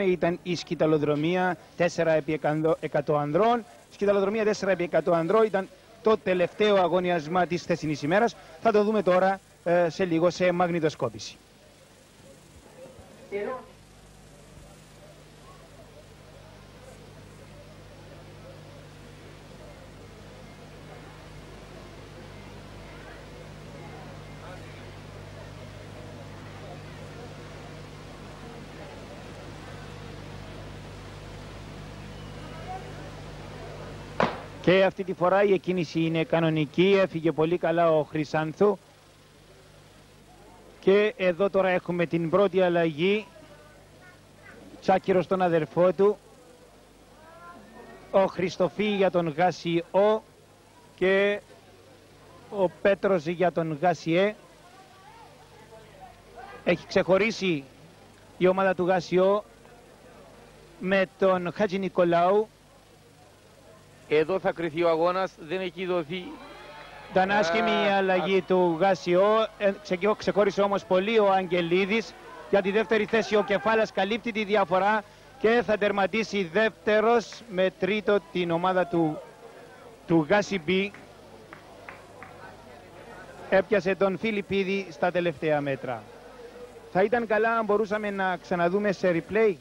Ήταν η σκηταλοδρομία 4x100 ανδρών. Σκηταλοδρομία 4x100 ανδρών ήταν το τελευταίο αγωνιασμά της χθεσινής ημέρας. Θα το δούμε τώρα σε λίγο σε μαγνητοσκόπηση. Και αυτή τη φορά η εκκίνηση είναι κανονική, έφυγε πολύ καλά ο Χρυσάνθου. Και εδώ τώρα έχουμε την πρώτη αλλαγή. Τσάκυρος στον αδερφό του. Ο Χριστοφή για τον Γάσιό και ο Πέτρος για τον Γάσιέ. Έχει ξεχωρίσει η ομάδα του Γάσιό με τον Χατζη Νικολάου. Εδώ θα κρυθεί ο αγώνας, δεν έχει δοθεί. Ήταν άσχημη η αλλαγή του Γάσιό, ξεχώρισε όμως πολύ ο Αγγελίδης. Για τη δεύτερη θέση ο Κεφάλας καλύπτει τη διαφορά και θα τερματίσει δεύτερος με τρίτο την ομάδα του Γάσιμπι. Έπιασε τον Φιλιππίδη στα τελευταία μέτρα. Θα ήταν καλά αν μπορούσαμε να ξαναδούμε σε replay.